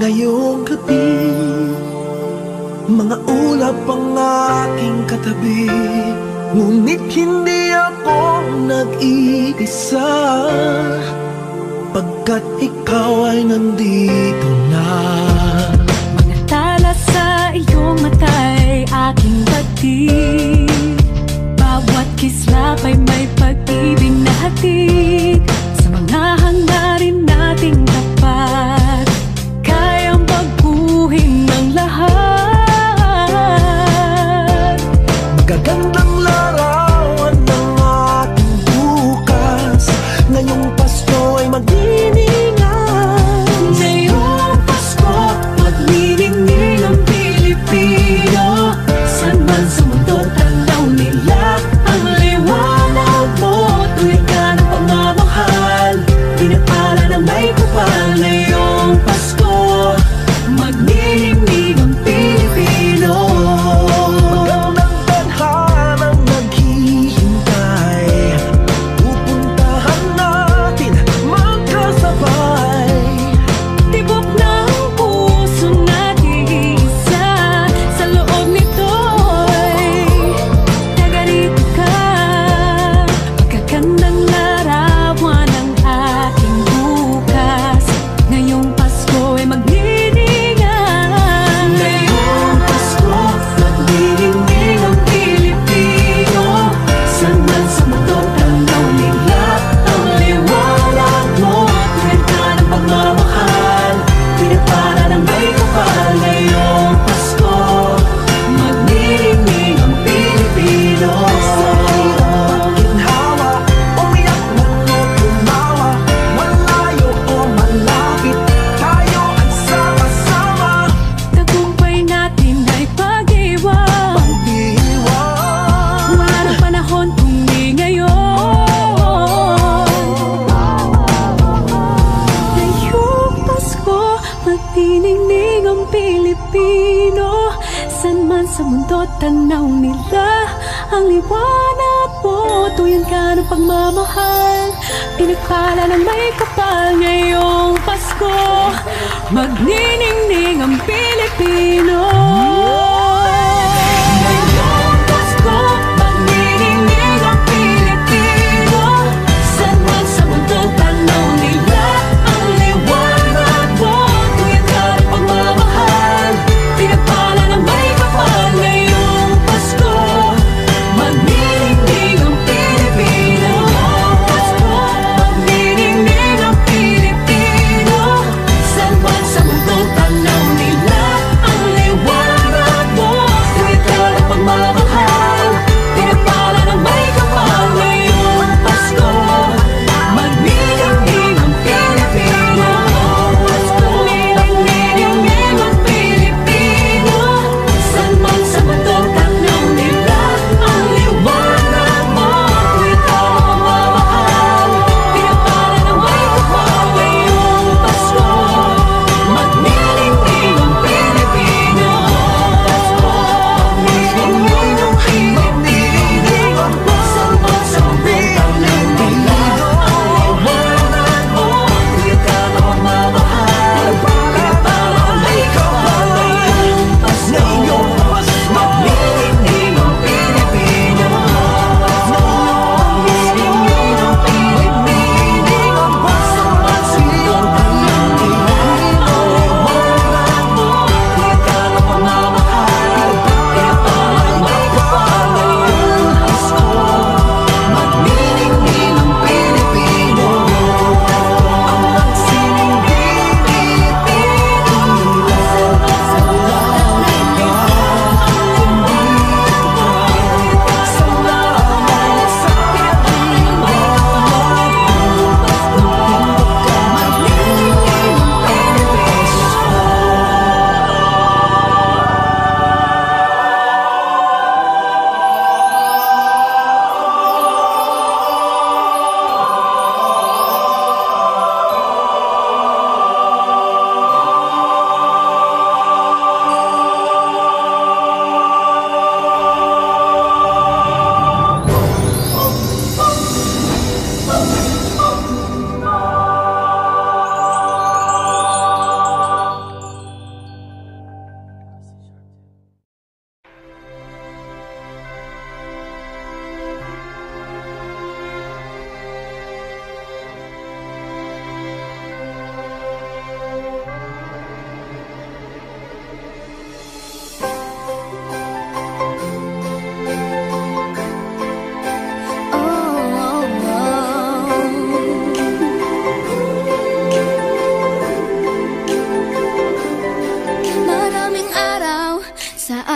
Ngayong gabi, mga ulap ang aking katabi, ngunit hindi ako nag-iisa, pagkat ikaw ay nandito na. Mga tala sa iyong mata'y aking batid, bawat kislap ay may pag-ibig na hatid. Sa mga hangarin nating tapat, kayang baguhin ng lahat. Magagandang larawan ng ating bukas, ngayong Pasko ay magdiningan. Ngayong Pasko, magniningning ang Pilipino. San man sa mundo, tanaw nila ang liwanag mo. Tuwing ka ng pagmamahal, pinagpala ng may kapal. Ngayong Pasko, magniningning ang Pilipino. Magandang tadhanang naghihintay, pupuntahan natin magkasabay. Tibok ng puso natin isa, sa loob nito'y tagarito ka. Magagandang larawan ng ating bukas, ngayong Pasko ay magniningan. Ngayong Pasko, magniningning ang Pilipino. San man sa mundo, tanaw nila ang liwanag mo. Tuwid ka ng pagmamahal, pinagpala ng may kapal. Ngayong Pasko, magniningning ang Pilipino. Sa hirap ginhawa, umiyak man o tumawa, malayo o malapit, tayo ay sama-sama. Tagumpay natin ay pag-iwan, Pag-iwan, wala nang panahon kung di ngayon. Ngayong Pasko, magniningning ang Pilipino. San man sa mundo, tanaw nila ang liwanag mo. Tuyan ka ng pagmamahal, pinagpala ng may kapal. Ngayong Pasko, magniningning ang Pilipino. Ngayong Pasko, magniningning ang Pilipino. San man sa mundo, tanaw nila ang liwanag mo. Tuyan ka ng pagmamahal, pinagpala ng may kapal. Ngayong Pasko, magniningning ang Pilipino. Ngayong Pasko, magniningning ang Pilipino. San man sa mundo, tanaw nila ang liwanag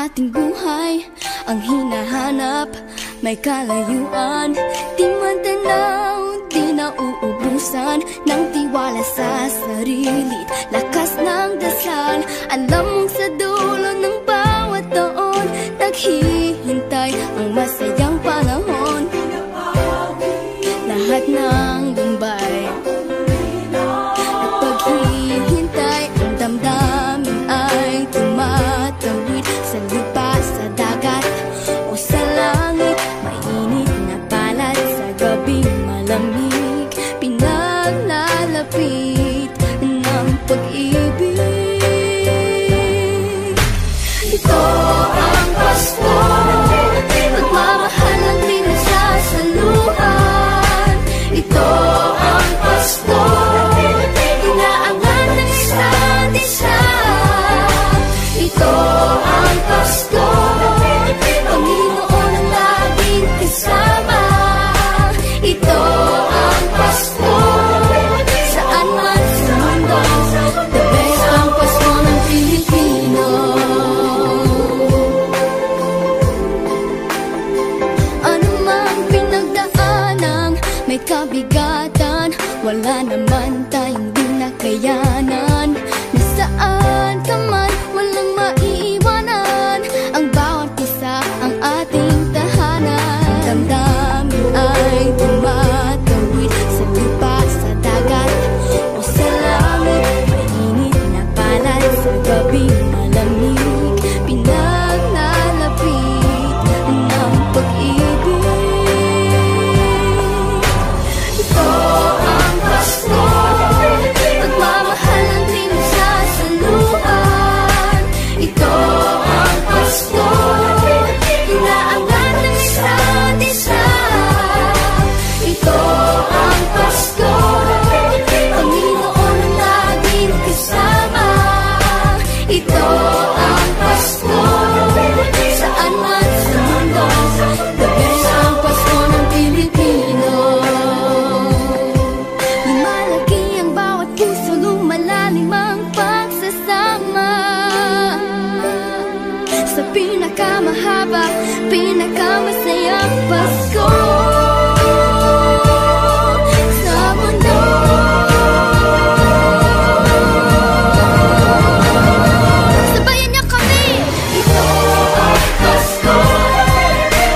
ating buhay ang hinahanap, may kalayuan, di man tanaw, di na uubusan ng tiwala sa sarili, lakas ng dasal. Alam mong sa dulo ng bawat taon, naghihintay ang masayang panahon. Lahat ng lumbay at paghihintay, ang damdamin ay tumatawid sa lupa, sa dagat o sa langit. Mainit na palad sa gabing malamig, pinaglalapit ng pag-ibig. Ito ang Pasko, pagmamahal ang pinagsasaluhan. Ito ang Pasko, inaangan ng isa't isa. Ito ang Pasko, Panginoon ang laging kasama. Ito ang Pasko, saan man sa mundo, the best ang Pasko ng Pilipino. Ano mang pinagdaanang may kabigatan, wala naman tayong di nakayanan. Nasaan ka man, walang maiiwanan, ang bawat isa ang ating tahanan. Damdamin ay tumatawid sa lupa, sa dagat o sa langit. Mainit na palad sa gabing malamig, pinaglalapit ng pag-ibig. Ito ang Pasko, pagmamahal ang pinagsasaluhan. Ito ang Pasko, inaangan ng isa't isa. Ito ang Pasko, Panginoon ang laging kasama. Ito ang Pasko, saan man sa mundo, the best ang Pasko ng Pilipino. Lumalaki ang bawat puso, lumalalim ang pagsasama. Sa pinakamahaba, pinakamasayang Pasko sa mundo. Sabayan niyo kami! Ito ang Pasko,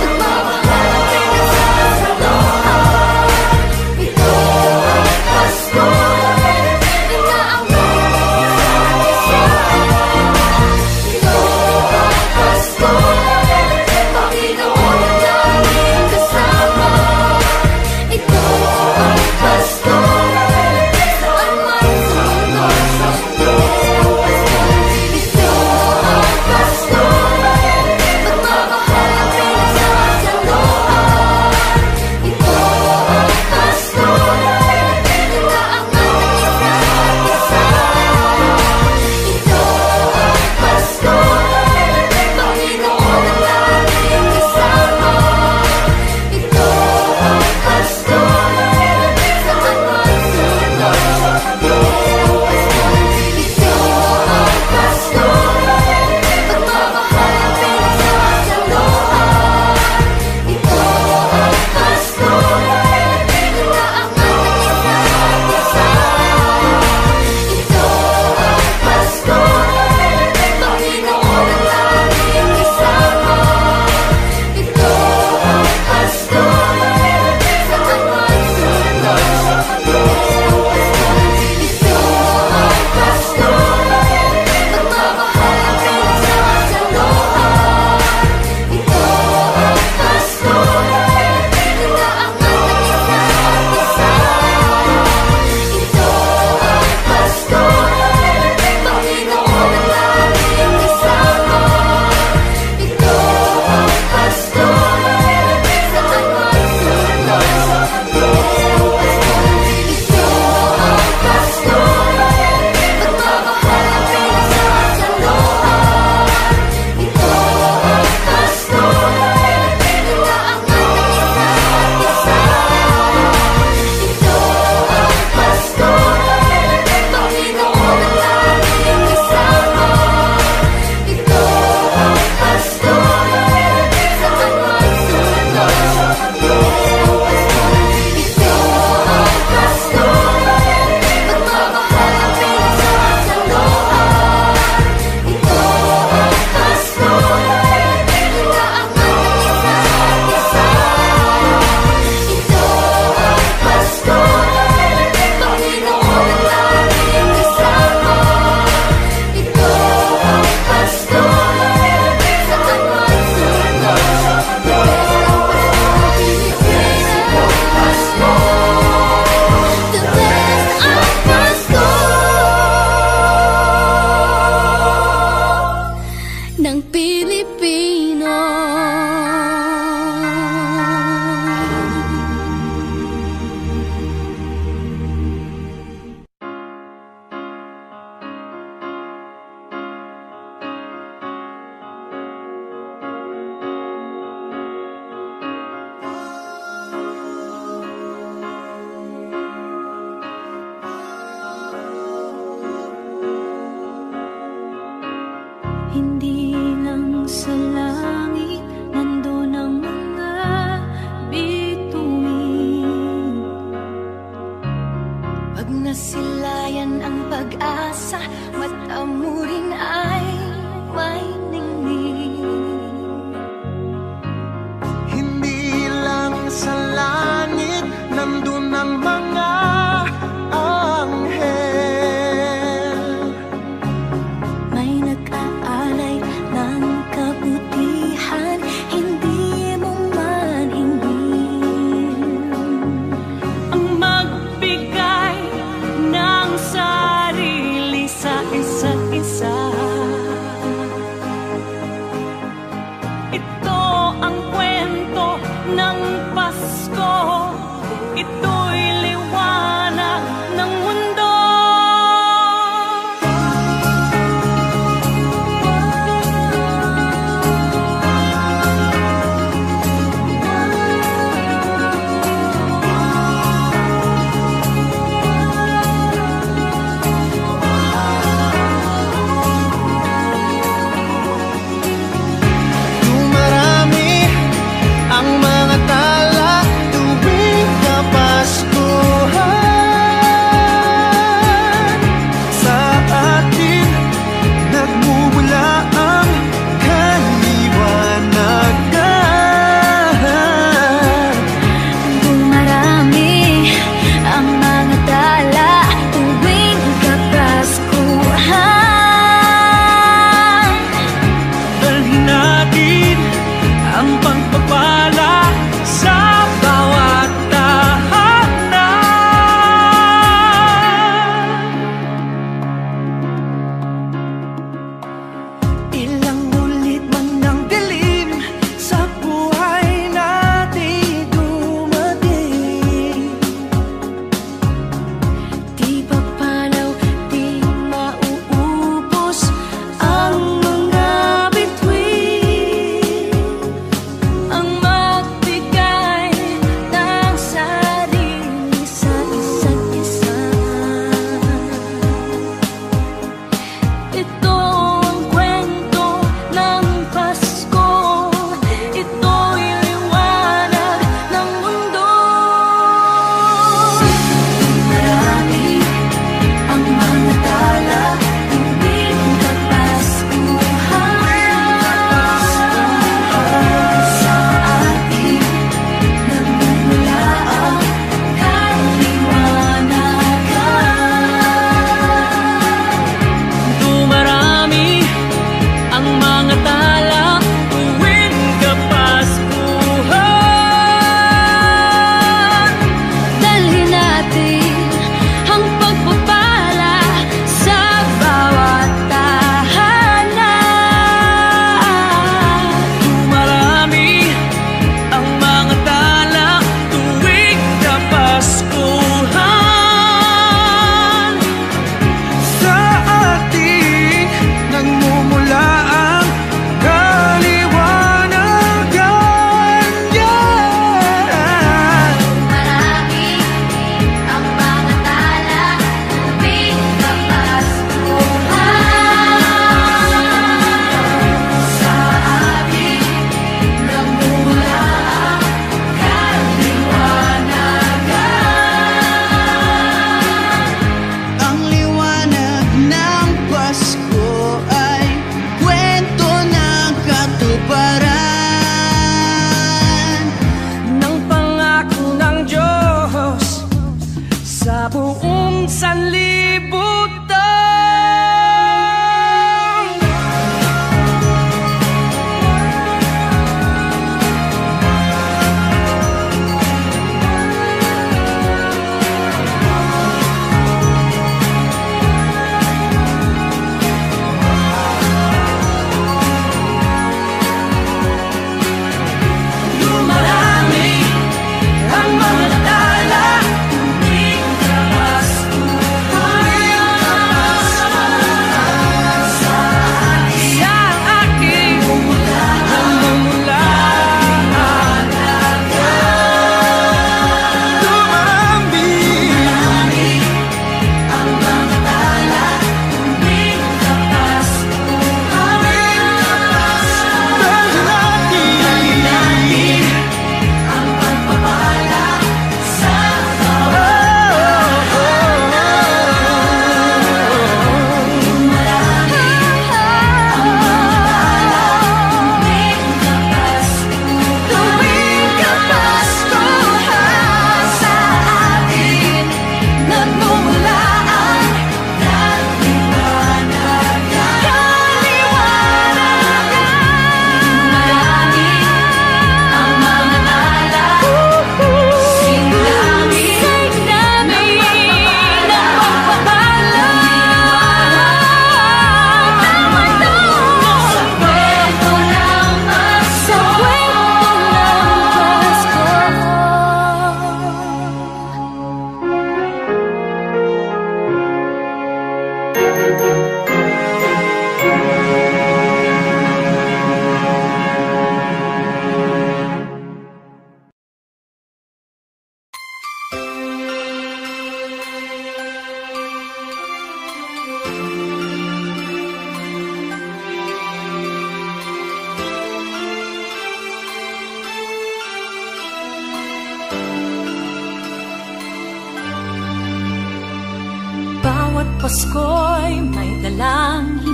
pagmamahal ang pinagsasaluhan. Ito ang Pasko, inaangan ng isa't isa. Ito ang Pasko, Panginoon ang laging kasama. Hindi lang sa langit nandun ang mga bituin. Pag nasilayan ang pag-asa, mata mo rin ay may ningning. Hindi lang sa langit nandun ang mga anghel. May nag-aalay ng kabutihan, hindi mo man ingin. Ang magbigay ng sarili sa isa't isa. Ito ang kwento ng Pasko. Ito'y liwanag ng mundo. Dumarami ang mga tala tuwing Kapaskuhan. Sa atin nagmumula ang kaliwanagan. Dumarami ang mga tala tuwing Kapaskuhan. Dalhin natin ang pagpapala sa bawat tahanan. Ilang ulit man ng dilim sa buhay natin dumating. Di papalaw, di mauubos ang mga bituin. Ang magbigay ng sarili sa isa't isa. Ito ang kwento ng Pasko. Ito'y liwanag ng mundo. Marami ang mga tala tuwing Kapaskuhan. Sa atin nagmumula ang kaliwanagan. Dumarami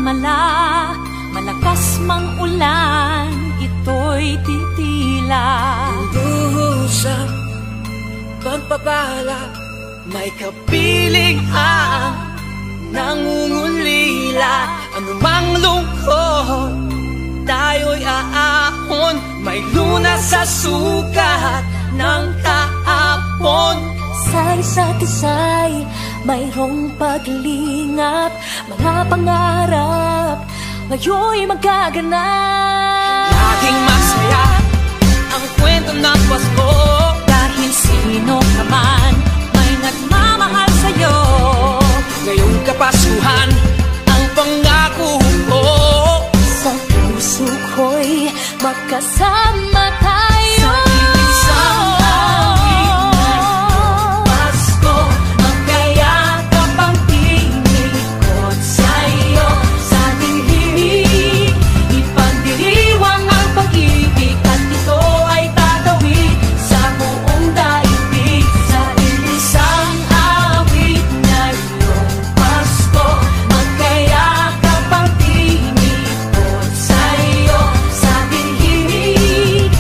nagmamala, malakas mang ulan, ito'y titila. Duhusang pagpapala, may kapiling ang nangungulila. Anumang lungkot, tayo'y aahon, may lunas sa sukat ng kahapon. Sa isa't isa'y mayroong paglingap, mga pangarap ngayon'y magaganap. Laging masaya ang kwento ng Pasko, dahil sino ka man may nagmamahal sa'yo. ngayong Kapaskuhan ang pangako ko. Sa puso ko'y magkasama tayo. Sa isang awit ng Pasko, magkayakap ang tinikot sa'yo. Sa ating himig, ipagdiriwang ang pag-ibig, at ito ay tatawid sa buong daigdig. Sa isang awit ngayong Pasko, magkayakap ang tinikot sa'yo. Sa ating himig,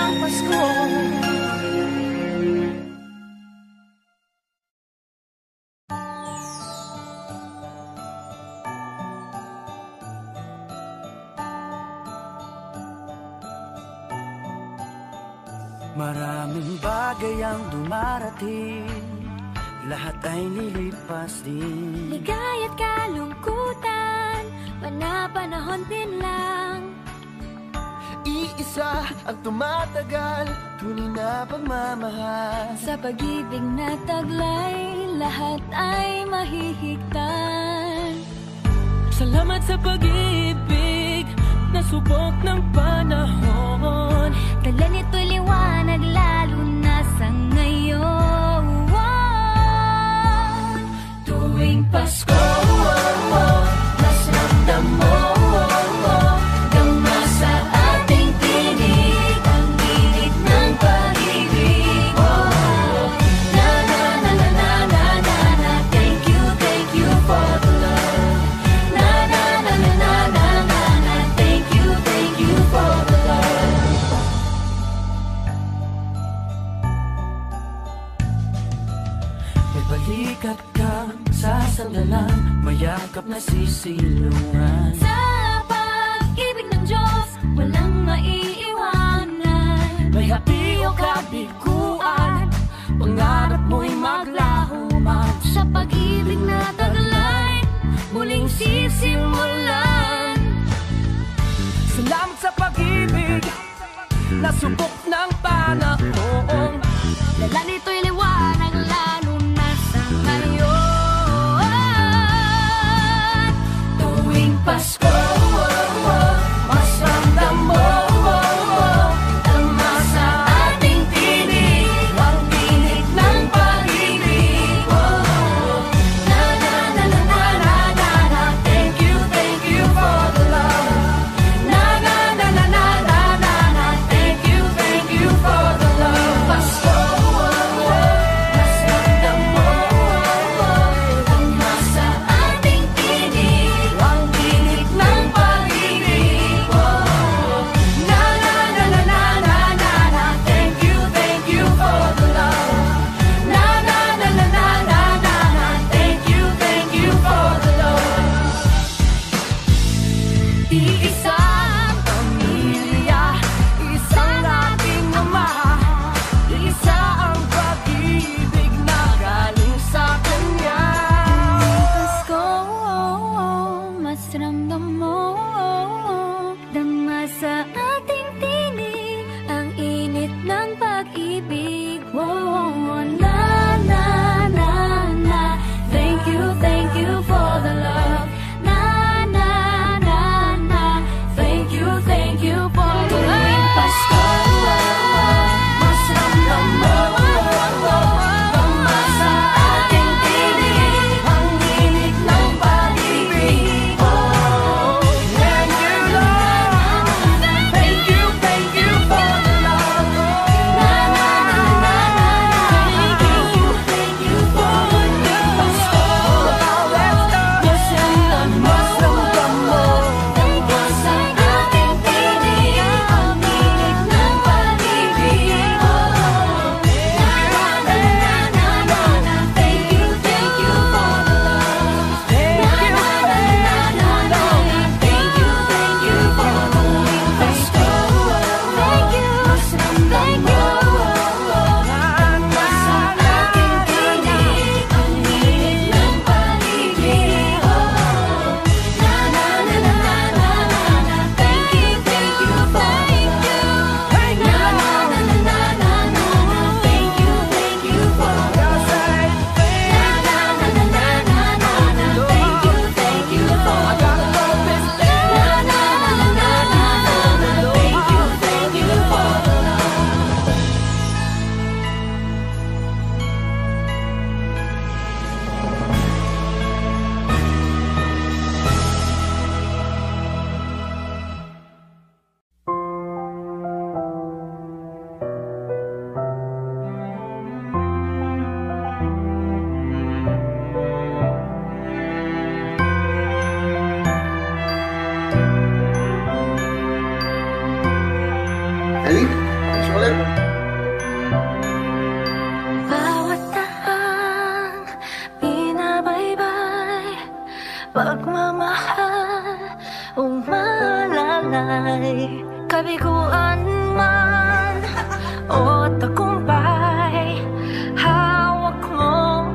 ng Pasko. Maraming bagay ang dumarating, lahat ay lilipas din. Ligaya't kalungkutan, panahon din lang. Iisa ang tumatagal, tunay na pagmamahal. Sa pag-ibig na taglay, lahat ay mahihigtan. Salamat sa pag-ibig na subok ng panahon. Dala nito'y liwanag lalo na sa ngayon. Tuwing Pasko, mas ramdam mo gama sa ating tinig ang init ng pag-ibig. Na na na na na na na na. Thank you for the love. Na na na na na na na na. Thank you for the love. May balikat kang sasandalan, mayakap na sisilungan. Sa pag-ibig ng Diyos, walang maiiwanan. May hapi o kabiguan, pangarap mo'y maglaho man. Sa pag-ibig na taglay, muling sisimulan. Salamat sa pag-ibig na subok ng panahon. Dala nito'y liwanag lalo na sa ngayon. Tuwing Pasko, mas ramdam mo tama sa ating tinig ang tinig ng pag-ibig. Na na na na na na na na. Thank you for the love. Na na na na na na na na. Thank you for the love. Pasko, mas ramdam mo tama sa ating tinig ang tinig ng ulit. Bawat taang binabaybay, pagmamahal umalalay, kabiguan man o tagumpay, hawak mo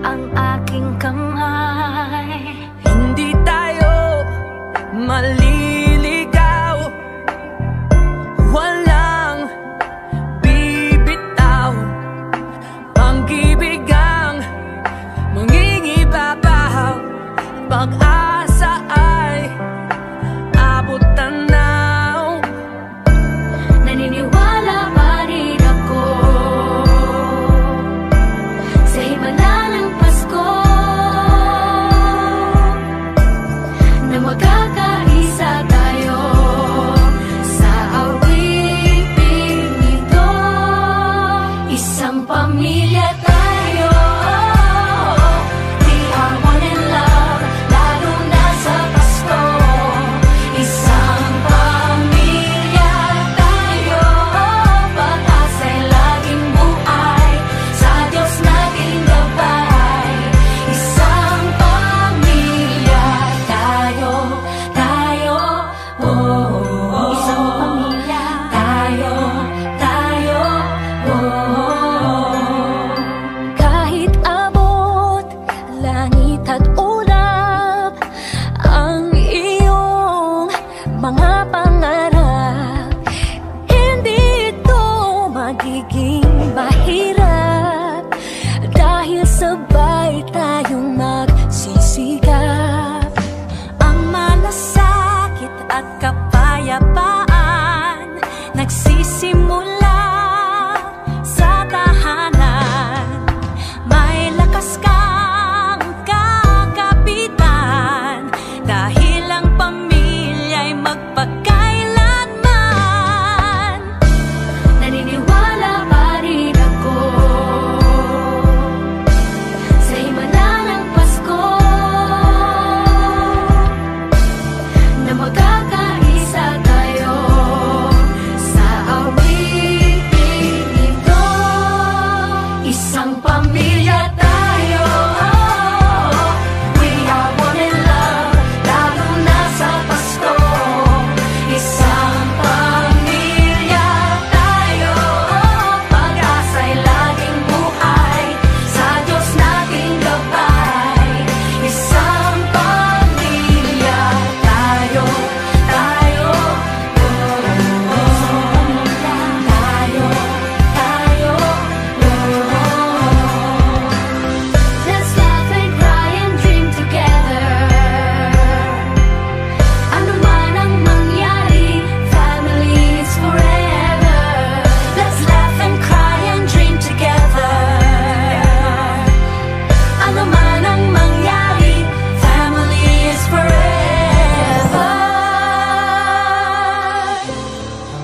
ang aking kamay. Hindi tayo maliligaw, walang bibitaw, pag-ibig ang mangingibabaw, pag-asa ay abot tanaw. Naniniwala pa rin ako sa himala ng Pasko, na magkakaisa tayo sa awiting ito. Isang pamilya tayo, we are one in love, lalo na sa Pasko. Isang pamilya tayo, pag-asa'y laging buhay, sa Diyos naging gabay. Isang pamilya tayo, oh, isang pamilya tayo, oh. Kahit abot langit at ulap ang iyong mga pangarap, hindi ito magiging mahirap, dahil sabay tayong magsisigap. Ang malasakit at kapayapaan nagsisimula sa tahanan. May lakas kang kakapitan, dahil ang pamilya'y magpakailanman. Naniniwala pa rin ako sa himala ng Pasko, na magkakaisa tayo sa awiting ito. Isang pamilya tayo, we are one in love, lalo na sa Pasko. Isang pamilya tayo, pag-asa'y laging buhay, sa Diyos nating gabay. Isang pamilya tayo, oh, let's laugh and cry and dream together. Ano man ang mangyari, family is forever. Let's laugh and cry and dream together. Ano man ang mangyari, family is forever.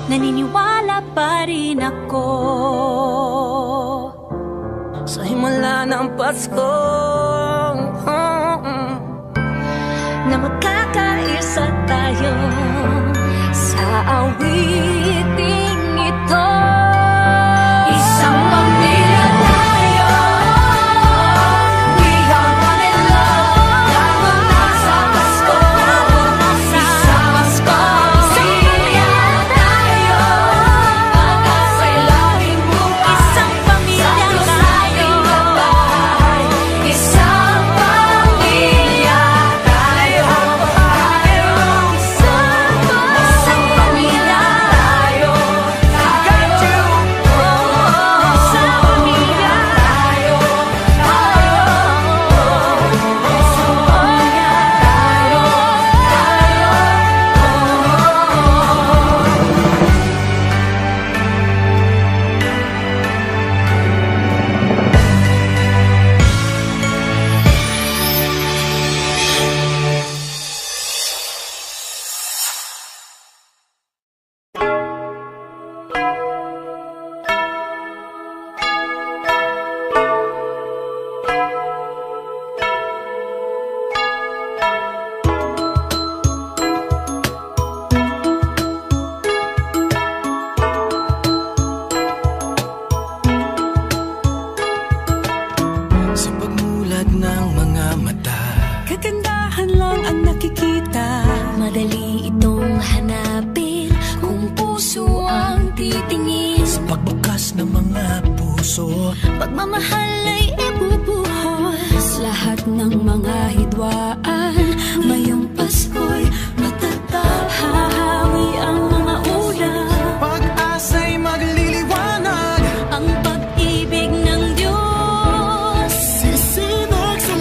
Naniniwala pa rin ako Sa himala ng Pasko, na magkakaisa tayo sa awiting ito. Isang pamilya tayo, we are one in love, lalo na sa Pasko. Isang pamilya tayo, pag-asa'y laging buhay, isang pamilya tayo, isang pamilya tayo, isang pamilya. sa pagbukas ng mga puso. Pagmamahal ay ibubuhos lahat ng mga hidwaan. Ngayong Pasko'y matatag, hahawi ang mga ulap. Pag-asa'y magliliwanag, ang pag-ibig ng Diyos sisinag sa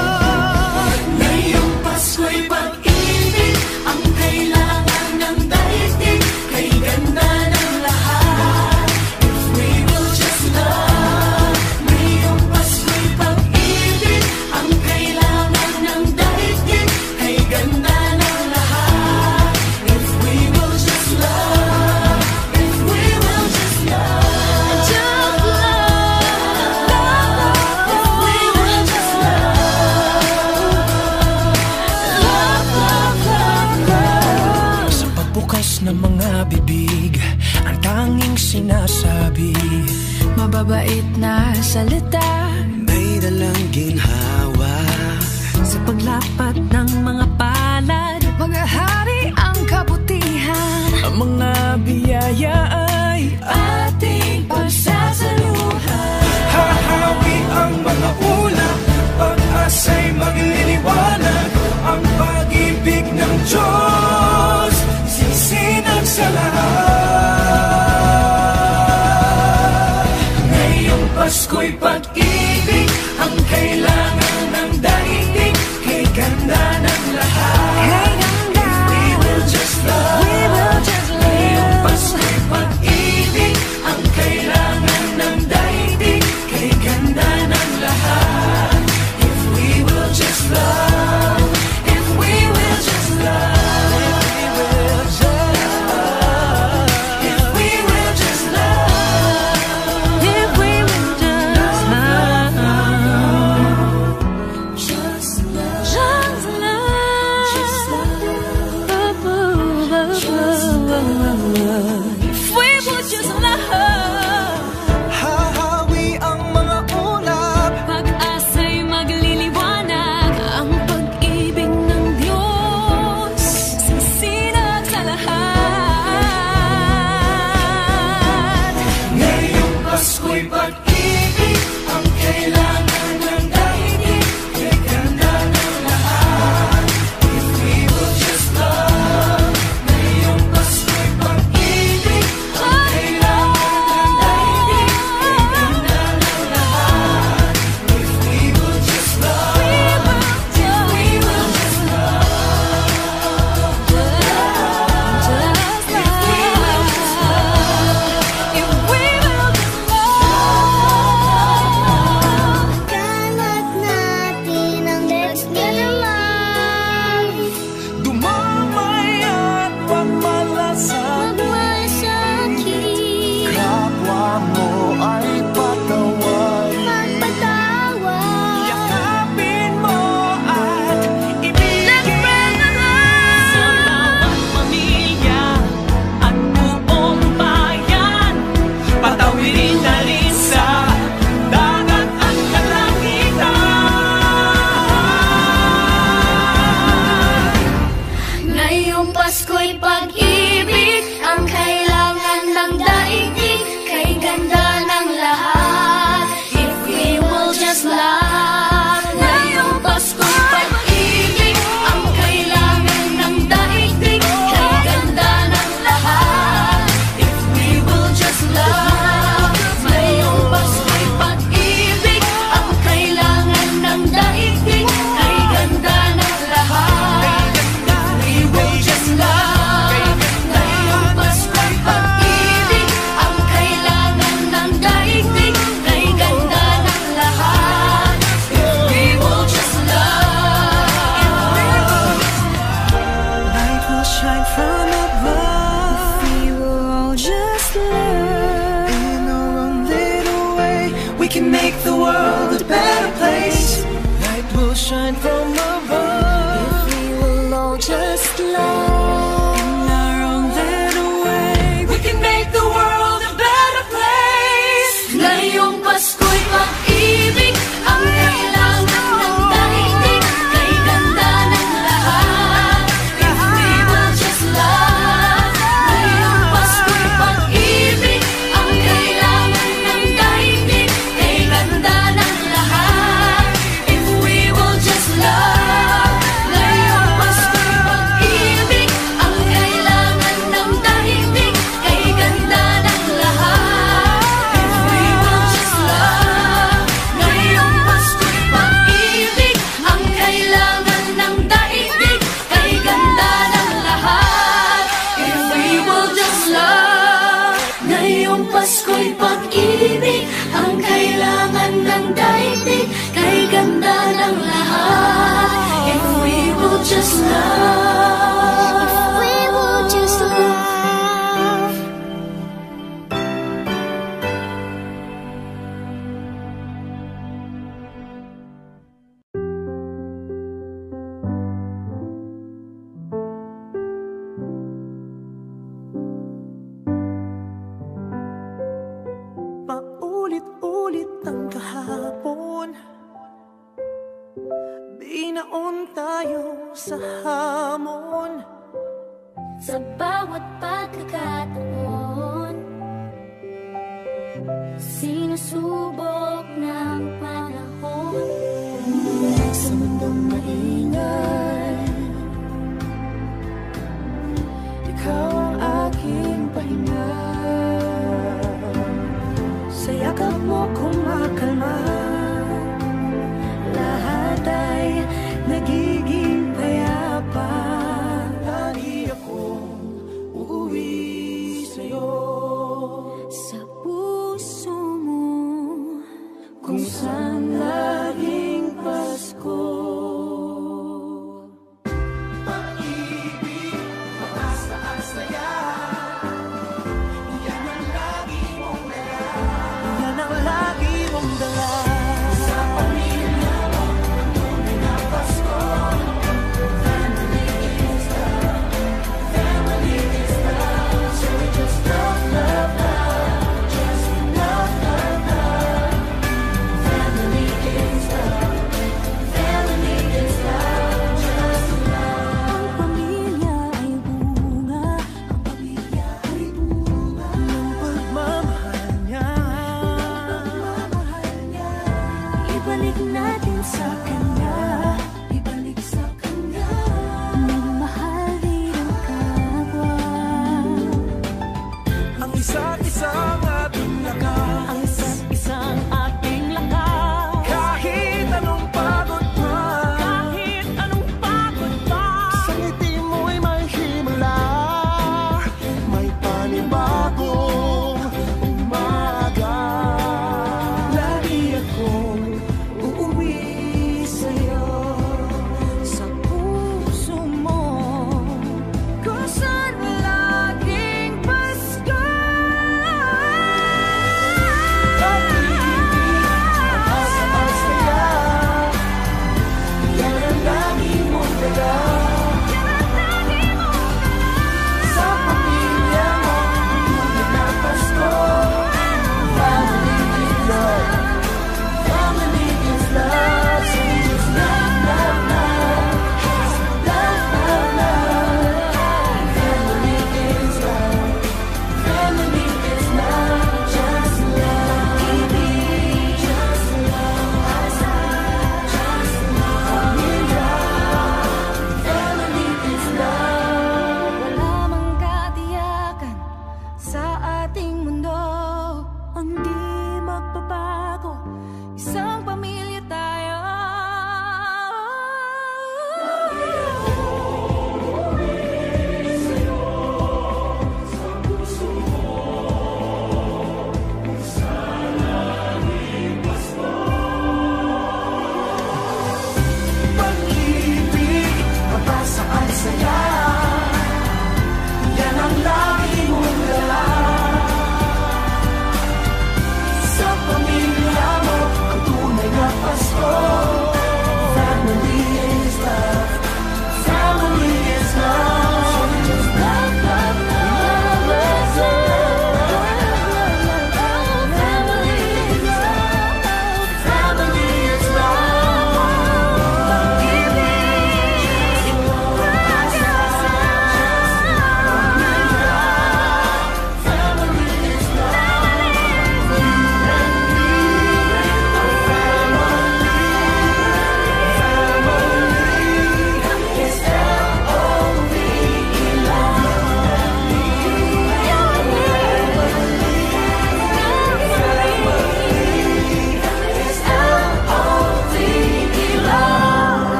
lahat. Ngayong Pasko'y pag-ibig ang kailangan ng daigdig. Kay ganda ng lahat, if we will just love. Ngayong Pasko'y pag-ibig ang kailangan ng daigdig. Kay ganda ng lahat, if we will just love. If we will just love. Just love. If we will just love. Sa pagbukas ng mga bibig, ang tanging sinasabi, Mababait na salita, may dalang ginhawa. sa paglapat ng mga palad, mga hari ang kabutihan. ang mga biyaya ay ating pagsasaluhan. Hahawi ang mga ulap, pag-asa'y magliliwanag. Ang pag-ibig ng Diyos sisinag sa lahat. Ngayong Pasko'y pag-ibig ang kailangan ng daigdig. Kay ganda ng lahat, if we will just love. Ngayong Pasko'y pag-ibig ang kailangan ng daigdig. Kay ganda ng lahat, if we will just love. If we will just love. If we will just love. If we will just love. Just love. Just love. Just If we would just love, Hahawi ang mga ulap, pag-asa'y magliliwanag. Ang pag-ibig ng Diyos sisinag sa lahat. Ngayong Pasko'y pag-ibig ang kailangan ng daigdig. Kay ganda ng lahat, if we will just love. Ngayong Pasko'y pag-ibig ang kailangan ng daigdig. Kay ganda ng lahat, if we will just love. If we will just love. Just If we will just love. If we will just love. Kalat natin ang next naman. dumamay at pagmalasakit. Magmasakit, Kapwa mo ay patawarin. magpatawad. Yakapin mo at Let's ibigin. spread the love. Sa bawat pamilya at buong bayan, patawirin na rin sa dagat at kalangitan. Ngayong Pasko'y pag-ibig ang kailangan ng daigdig. Kay ganda ng lahat, if we will just love. Ngayong Pasko'y pag-ibig ang kailangan ng daigdig. Kay ganda ng lahat, if we will just love. Ngayong Pasko'y pag-ibig ang kailangan ng daigdig. Kay ganda ng lahat, we will just love. Ngayong Pasko'y pag-ibig ang kailangan ng daigdig. Kay ganda ng lahat, we will just love. Light will shine from above. We will all just love. In our own little way, we can make the world a better place. Light will shine from above. We will all just love. In our own little way, We can make the world a better place. Ngayong Pasko'y pag-ibig ang kailangan ng daigdig. Kay ganda ng lahat, if we will just love. Ngayong Pasko'y pag-ibig, ang kailangan ng daigdig, kay ganda ng lahat. If we will just love, if we will just love. Paulit-ulit ang kahapon, binaon tayo sa hamon. Sa bawat pagkakataon, sinusubok ng panahon. Sa mundong maingay, Ikaw ang aking pahinga, sa yakap mo kumakalma. Lahat ay nagiging payapa. Lagi akong uuwi sa'yo, sa puso mo, kung saan laging Pasko. Pag-ibig, mataas-taas na yan, yan ang lagi mong dala. Yan ang lagi mong dala. Sa pamilya mo, tunay na Pasko. Family is love, family is love. So just love, love, love, just love, love, love. Family is love, family is love, just love. ang pamilya ay bunga, ang pamilya ay bunga Ng pagmamahal niya, ibalik natin sa kanya, ibalik sa kanya, magmahal din ang kapwa. ang isa't isang ating lakas. Ang isa't isang ating lakas. Kahit anong pagod pa, Kahit anong pagod pa, sa ngiti mo'y may himala. May panibagong umaga. Lagi akong uuwi sa'yo, Sa puso mo, kung saan laging Pasko. pag-ibig, mataas na yan. Yan ang lagi mong dala. Sa pamilya mo,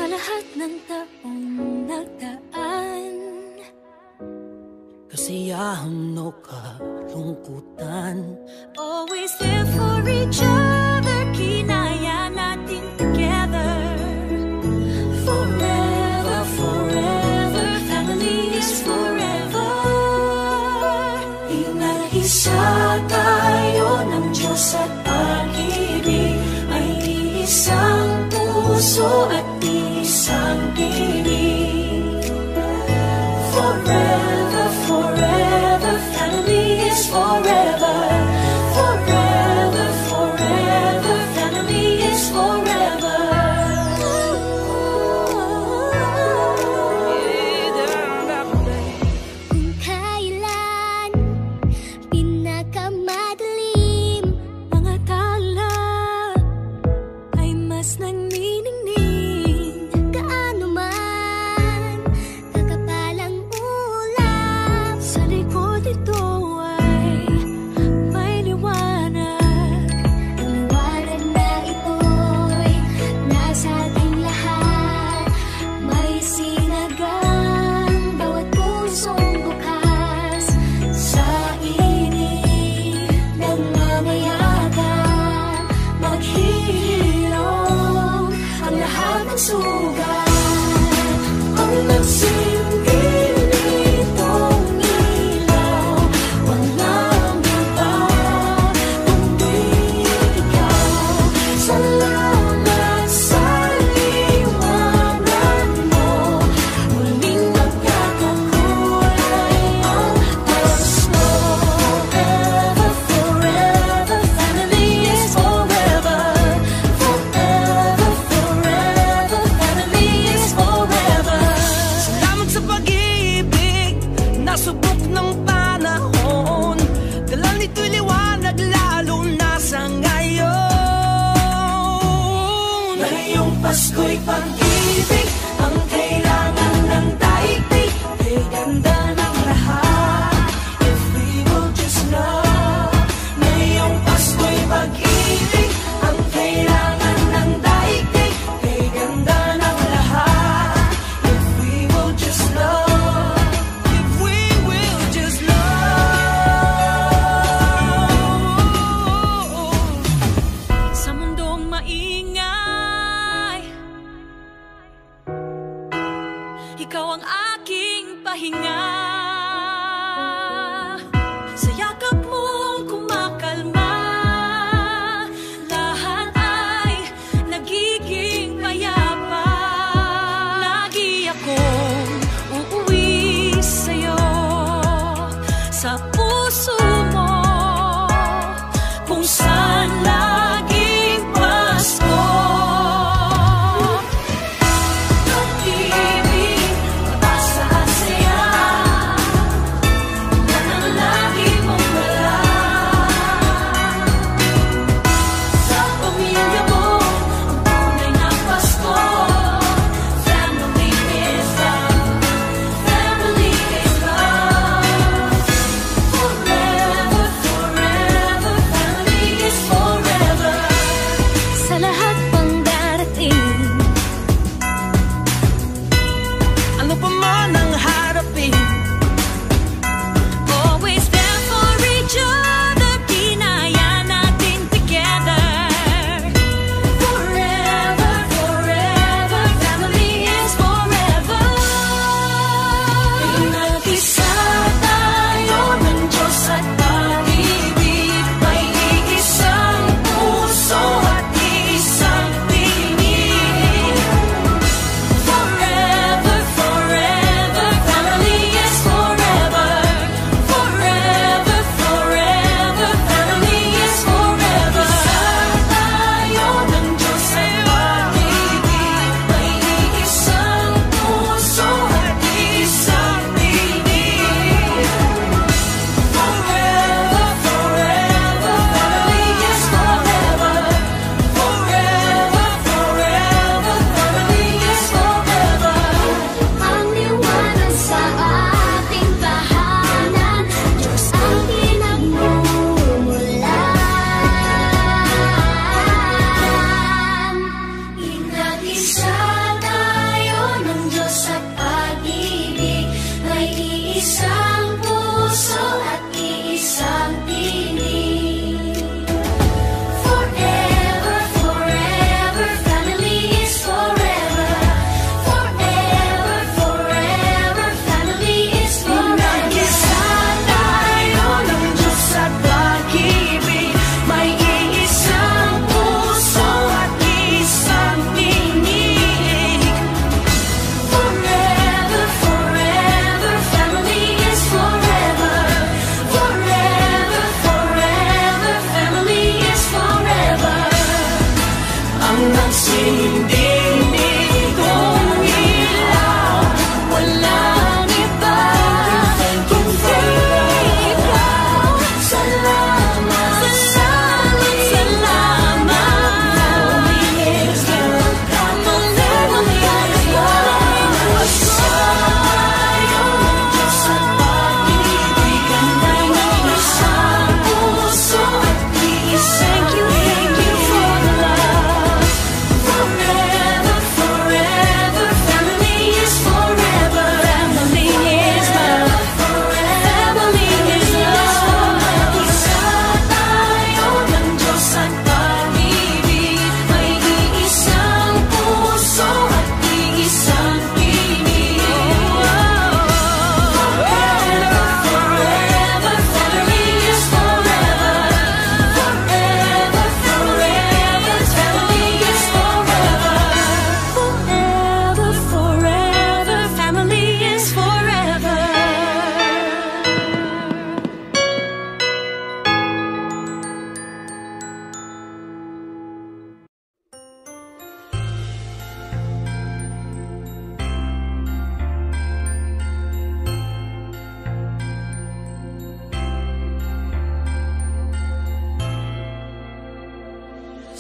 lahat ng taong nagdaan. Kasiyahan o kalungkutan, always there for each other, kinaya natin together. Forever, forever, family is forever. Inag-isa tayo ng Diyos at pag-ibig, ay isang puso at isang tinig. Forever, forever, family is forever. Forever, forever, family is forever. Kung kailan pinakamadilim, mga tala ay mas nagniningning. Kaano man kakapalang ulap, sa likod ito ay may liwanag. Ang liwanag na ito'y nasa ating lahat. May sinagang bawat pusong bukas. Sa init ng mamayagan, maghihilom ang lahat ng sugat. Ang nagsilbi nitong ilaw, walang iba kundi ikaw. Salamat sa liwanag mo, muling magkakakulay ang pasto. Forever, forever, family is forever. Forever, forever, family is forever. salamat sa pag-ibig, nasubok ng panahon. Dala nito'y liwanag lalo na sa ngayon. Ngayong Pasko'y pag-ibig, ang kailangan ng daigdig. Kay ganda ng lahat, if we will just love. Ngayong Pasko'y pag-ibig, ang kailangan ng daigdig. Kay ganda ng lahat, if we will just love. If we will just love. Sa mundong maingay, ikaw ang aking pahinga. Sa yakap mong kumakalma, lahat ay nagiging payapa. Lagi akong uuwi sa'yo, sa puso mo, kung saan laging Pasko. Pag-ibig, mataas saya, yan ang lagi mong dala. Sa pamilya mo, ang tunay na Pasko. Family is love, family is love. Forever, forever, family is forever.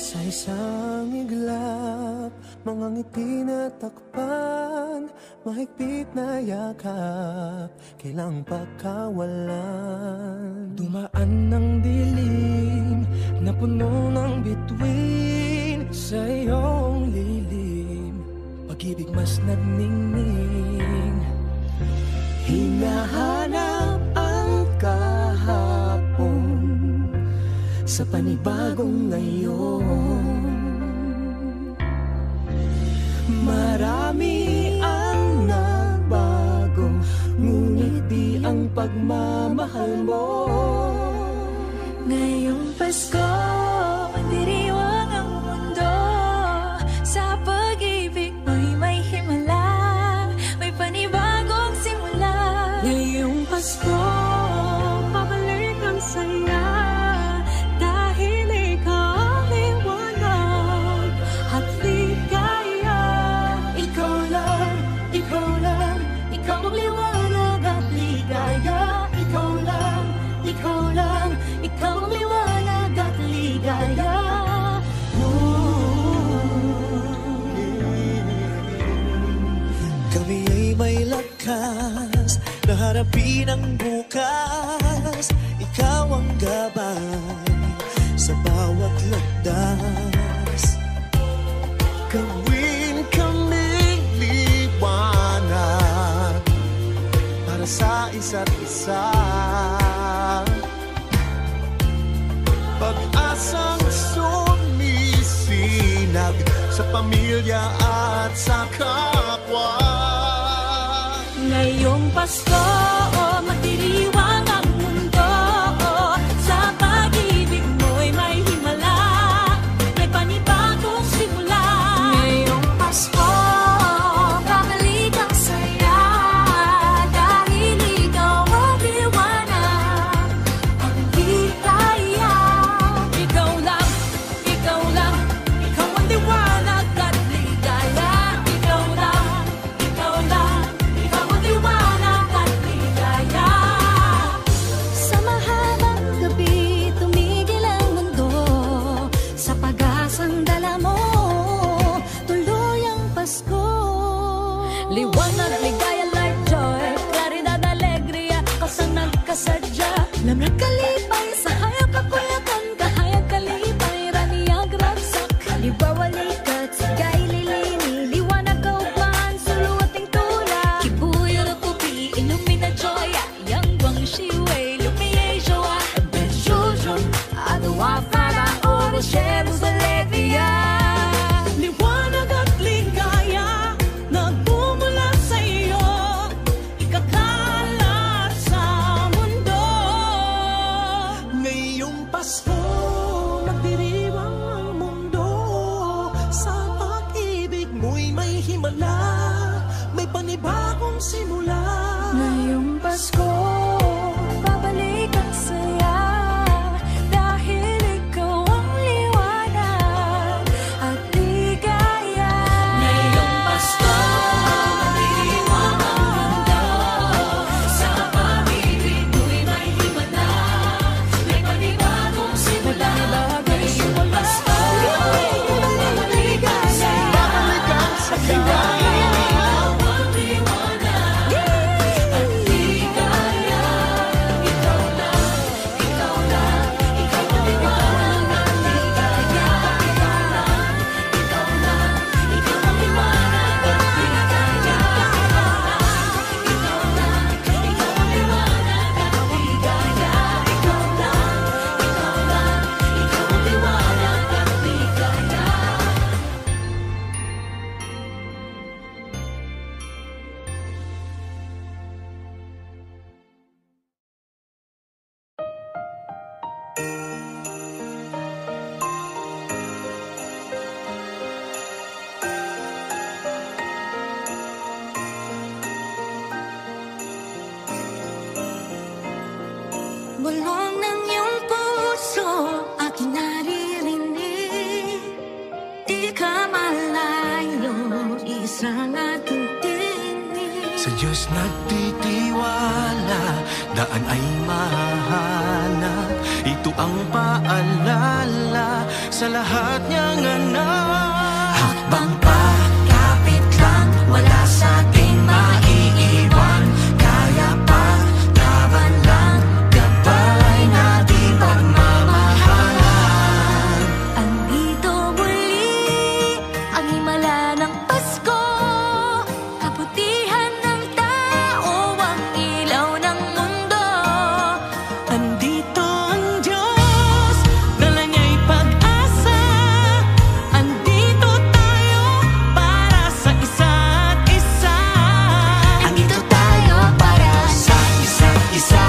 Sa isang iglap, mga ngiti na takpan, mahigpit na yakap, kailang pagkawalan. Dumaan ng dilim na puno ng bituin, sa iyong lilim, pag-ibig mas nagningning. Hinahanap ang kahapon sa panibagong ngayon. Marami ang nagbago, ngunit di ang pagmamahal mo. Ngayong Pasko, diriwang ang mundo. Sa pag-ibig mo'y may himala, may panibagong simula. Ngayong Pasko, pabalik ang saya, dahil ikaw ang liwanag at ligaya. Ikaw lang, ikaw lang, ikaw ang liwanag at ligaya. Ikaw lang, ikaw lang, ikaw ang liwanag at ligaya. Kami ay may lakas na harapin ang bukas. Ikaw ang gabay sa bawat landas. Gawin kaming liwanag para sa isa't isa. Pag-asang sumisinag sa pamilya at sa kapwa. Ngayong Pasko, magdiriwang ang mundo. Sa pag-ibig mo'y may himala, may panibagong simula. Ngayong Pasko, babalik ang saya, dahil ikaw ang liwanag, ang ligaya. Ikaw lang, ikaw lang, ikaw ang liwanag at ligaya. Ikaw lang, ikaw lang, ikaw ang liwanag at ligaya. Sa mahabang gabi, tumigil ang mundo, sa pag-asang dala mo, tuloy ang Pasko. Liwanag, ligaya, light, joy, claridad, alegria, kasang nagkasadya. Lamang kalipay, sa hayag kakulakan, kahayag kalipay, raniyag ragsak. Libawalikat, sigay lilini, liwanag kauban, suluating tula. Kibuyo na pupi, illumina joya, yang guang shiway, lumiye joa. Bejujun, adawa para oro, shemus alegria. Liwanag at ligaya, nagmumula sa iyo, ikakalat sa mundo. Ngayong Pasko, magdiriwang ang mundo. Sa pag-ibig mo'y may himala, may panibagong simula. Ngayong Pasko, babalik ang saya, dahil ikaw ang liwanag at ligaya. Ngayong Pasko, magdiriwang ang mundo. Sa pag-ibig mo'y may himala, may panibagong simula. Ngayong Pasko, babalik ang ligaya. Babalik ang saya. Bulong ng iyong puso, aking naririnig. Di ka malayo, isang ating tinig. Sa Diyos nagtitiwala, daan ay mahanap. Ito ang paalala sa lahat niyang anak. Hakbang pa, kapit lang, wala sa ating maiiwan. Kaya pa, laban lang, gabay na di pagmamahalan. Andito muli ang himala ng Pasko, kabutihan ng tao, ang ilaw ng mundo. Andito ang Diyos, dala niya'y pag-asa. Andito tayo para sa isa't isa. Andito tayo para sa Isa't isa,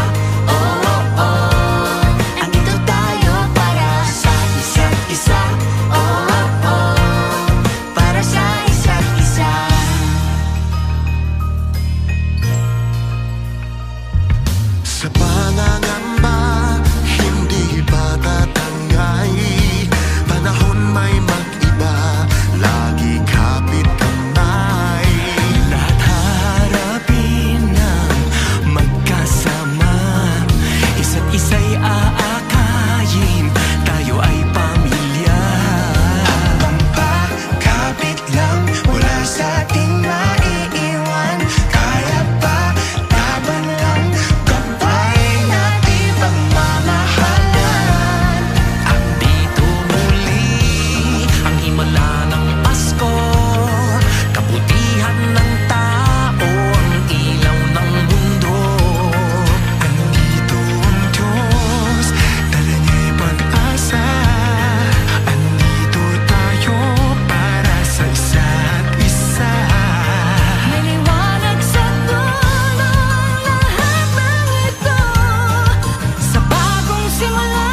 oh, oh, oh. Andito tayo para sa Isa't isa, oh, oh, oh. Para sa isa't isa. Sa pangangamba, hindi pa tatangay. Panahon may mag-iba, lagi kapit kamay. Lahat harapin ng magkasama, isa't isa'y aakayin, tayo ay pamilya. Habang pa, kapit lang, wala sa ating maiiwan. Kaya pa, laban lang, gabay na di pagmamahalan. Andito muli ang himala ng Pasko, kabutihan ng tao, ang ilaw ng mundo. Andito ang Diyos, dala niya'y pag-asa. Andito tayo para sa isa't isa. may liwanag sa dulo lahat ng ito. Sa bagong simula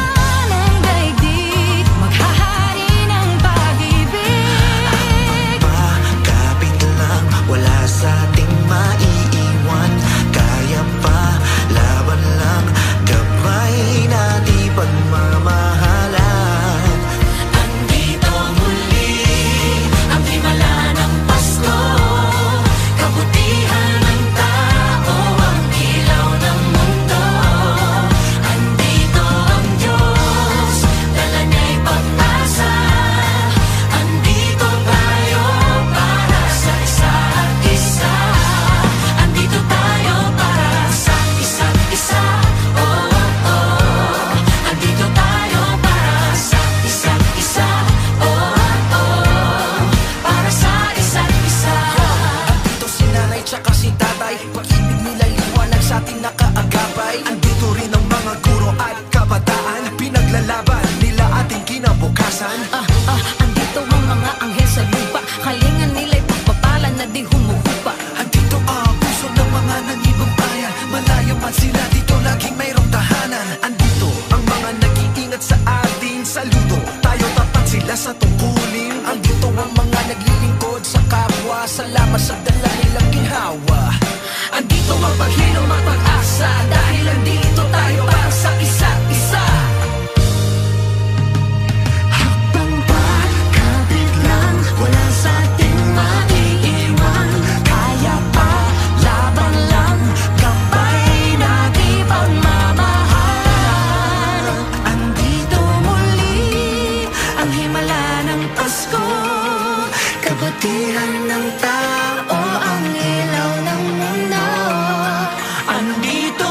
ng daigdig, maghahari ng pag-ibig. Kapit lang, wala sa ating maiiwan. Kaya pa, laban lang, gabay na di pagmamahalan. Andito muli ang himala ng Pasko, kabutihan ng tao, ang ilaw ng mundo. Andito ang Diyos, dala niya'y pag-asa. Andito tayo para sa isa't isa. Andito tayo para sa isa't isa, oh, oh, oh. Andito tayo para sa isa't isa, oh, oh. Para sa isa't isa. Andito si nanay tsaka si tatay, pag-ibig nila liwanag sa ating nakaagapay. Andito rin ang mga guro at kabataan, pinaglalaban nila ating kinabukasan. Andito ang mga anghel sa lupa, kalingan nila'y pagpapala na di humuhupa. Andito ang puso ng mga nangibang bayan, malayo man sila dito laging mayroong tahanan. Andito ang mga nag-iingat sa atin, saludo tayo tapat sila sa tungkulin. Andito ang mga naglilingkod sa kapwa, salamat sa dala nilang ginhawa. Andito ang paghilom at pag-asa, dahil andito tayo para sa isa't isa. Hakbang pa, kapit lang, wala sa ating maiiwan. Kaya pa, laban lang, gabay na di pagmamahalan. Andito muli ang himala ng Pasko, kabutihan ng tao, ang ilaw ng mundo. Andito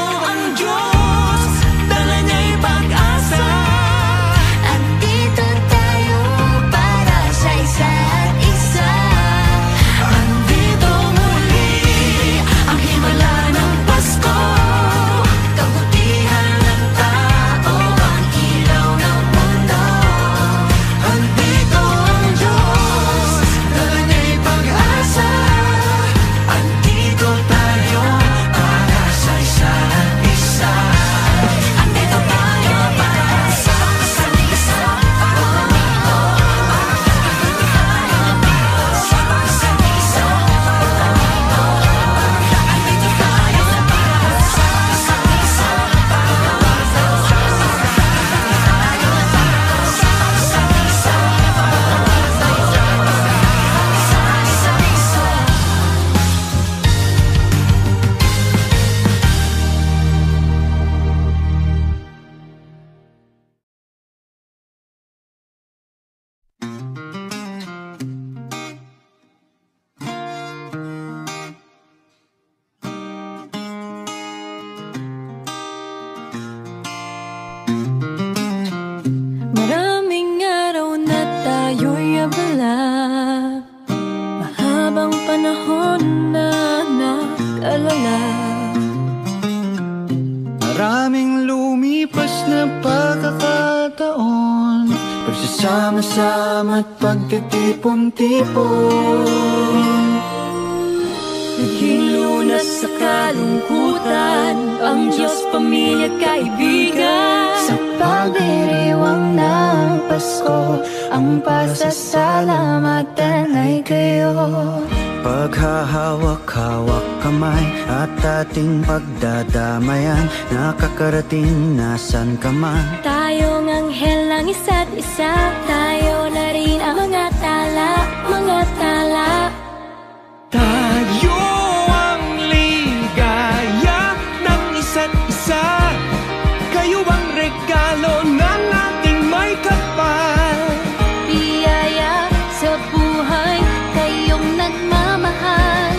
lumipas na pagkakataon, pagsasama-sama at pagtitipon-tipon. Naging lunas sa kalungkutan, ang Diyos, pamilya, kaibigan. Sa pagdiriwang ng Pasko, ang pasasalamatan ay kayo. Paghahawak-hawak kamay at ating pagdadamayan, nakakarating nasan ka man. Tayong anghel ng isa't isa, tayo na rin ang mga tala, mga tala. Tayo ang ligaya ng isa't isa, kayo ang regalo ng ating may kapal. Biyaya sa buhay, kayong nagmamahal.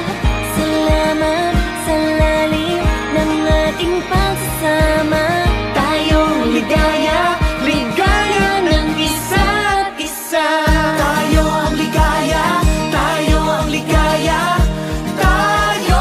Salamat sa lalim ng ating pagsasama. Tayong ligaya, ligaya ng isa't isa. Tayo ang ligaya, tayo ang ligaya. Tayo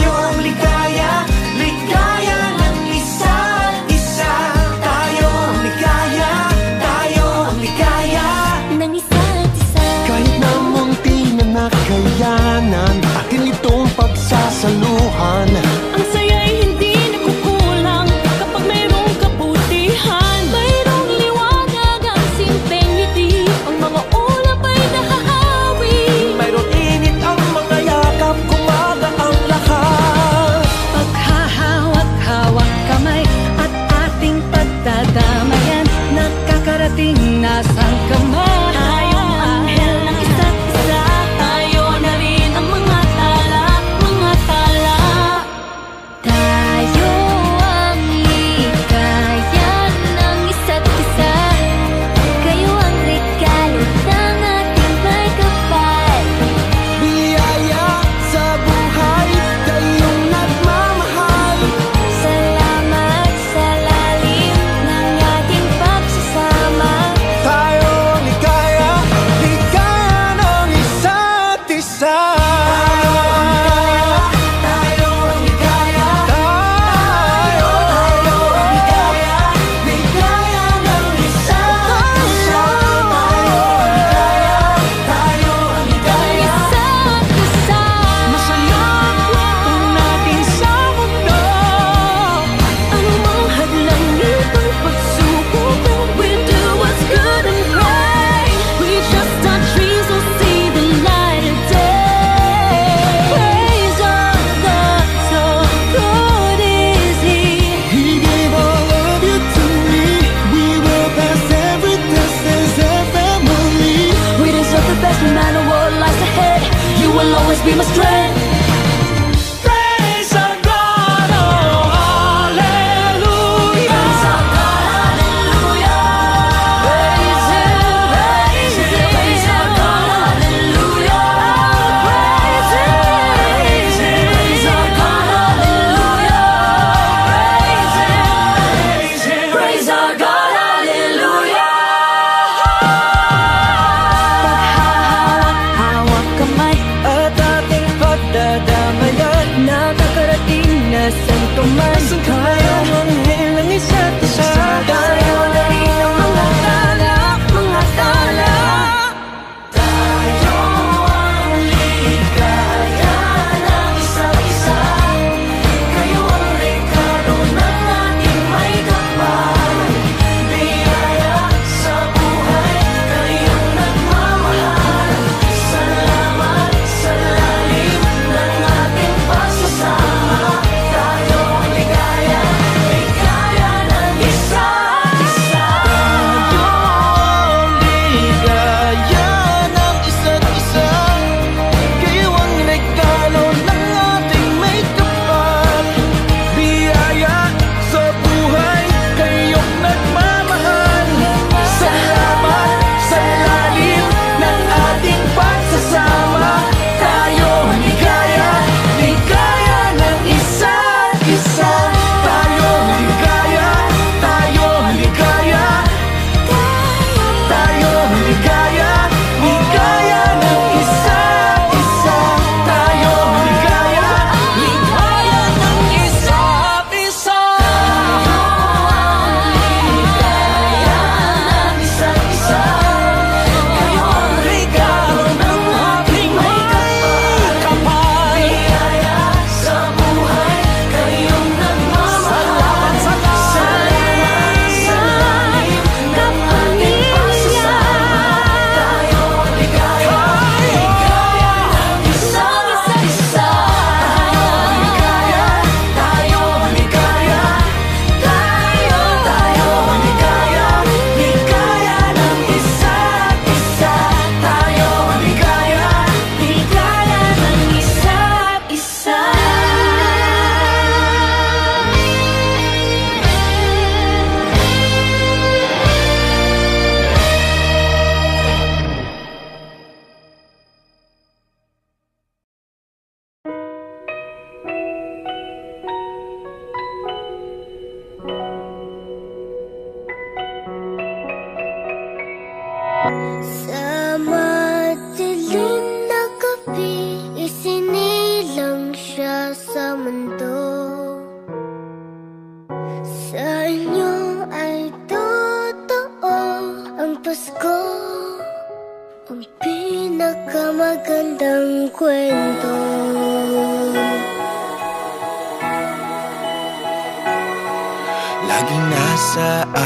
ang ligaya, ligaya ng isa't isa. Tayo ang ligaya, tayo ang ligaya. Ng isa't isa. Kahit na munti na nakayanan, atin itong pagsasaluhan. Ang saya'y hindi nagkukulang kapag mayroong kabutihan. Mayroong liwanag ang simpleng ngiti, ang mga ulap ay nahahawi. Mayroong init ang mga yakap, kumaga ang lahat. Paghahawak-hawak kamay at ating pagdadamayan, nakakarating nasang kamay. Tayong anghel ng isa't isa, tayo na rin ang mga tala, mga tala. Tayo ang ligaya ng isa't isa, kayo ang regalo ng ating may kapal. Biyaya sa buhay, kayong nagmamahal. Salamat sa lalim ng ating pagsasama. Tayo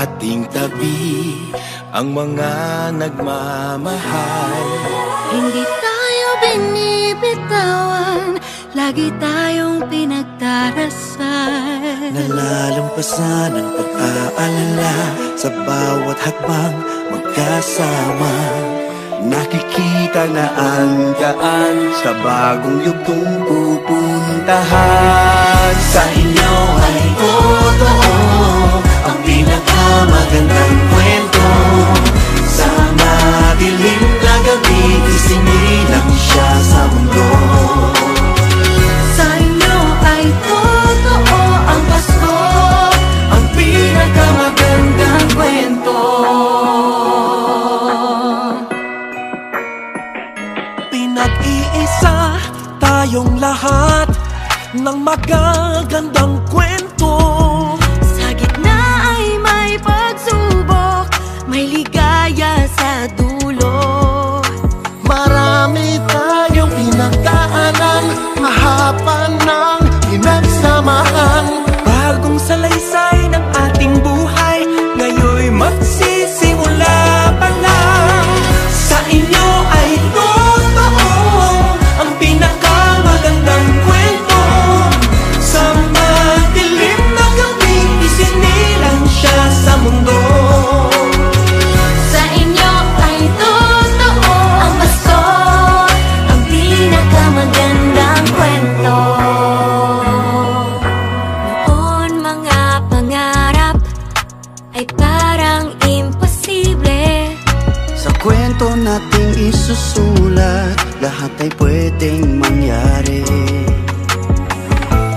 ating tabi ang mga nagmamahal. Hindi tayo binibitawan, lagi tayong pinagdarasal. Nalalampasan ang pag-aalala sa bawat hakbang magkasama. Nakikita na ang daan sa bagong yugtong pupuntahan. Sa inyo ay totoo ang pinakamagandang kwento. Sa madilim na gabi, isinilang siya sa mundo. Sa inyo ay totoo ang Pasko, Ang pinakamagandang kwento. Pinag-iisa tayong lahat ng magagandang kwento. sa gitna ay may pagsubok, may ligaya sa dulo. Marami tayong pinagdaanan, mahaba ng pinagsamahan. Bagong salaysay ng ating buhay, ngayon'y magsisimula pa lang. Sa inyo ay totoo ang pinakamagandang kwento. Sa madilim na gabi, isinilang siya sa mundo. Sa inyo ay totoo ang Pasko, ang pinakamagandang kwento. Noon mga pangarap ay parang imposible. Sa kwento nating isusulat, lahat ay pwedeng mangyari.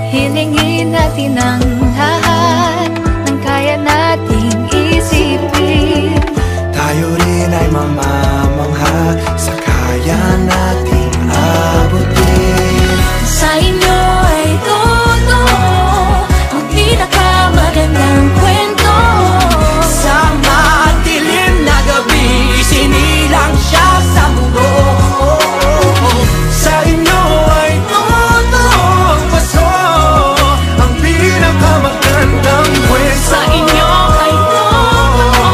Hilingin natin ang lahat ng kaya nating isipin. Tayo rin ay mamamangha sa kaya nating abutin. Sa inyo ay totoo ang pinakamagandang kwento. Sa madilim na gabi, isinilang siya sa mundo. Sa inyo ay totoo ang Pasko, ang pinakamagandang kwento. Sa inyo ay totoo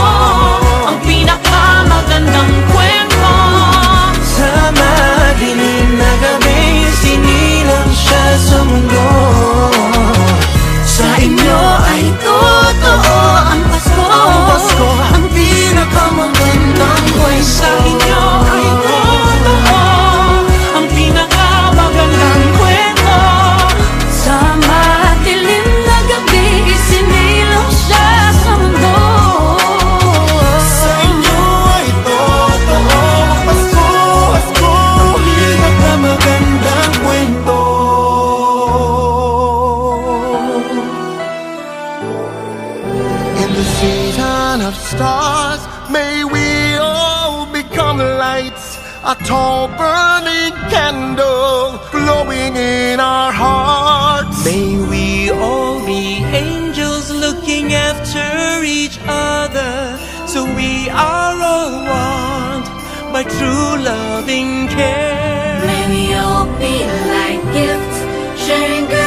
ang pinakamagandang kwento. Sa madilim na gabi, isinilang siya sa mundo. Sa inyo ay totoo ang Pasko, ang pinakamagandang kwento. Sa inyo ay totoo ang pinakamagandang kwento. Sa madilim na gabi, isinilang siya sa mundo. Sa inyo ay totoo ang Pasko, ang pinakamagandang kwento. In the season of stars, may we all become lights, a tall burning candle glowing in our hearts. May we all be angels looking after each other, so we are all one by true loving care. May we all be like gifts, sharing good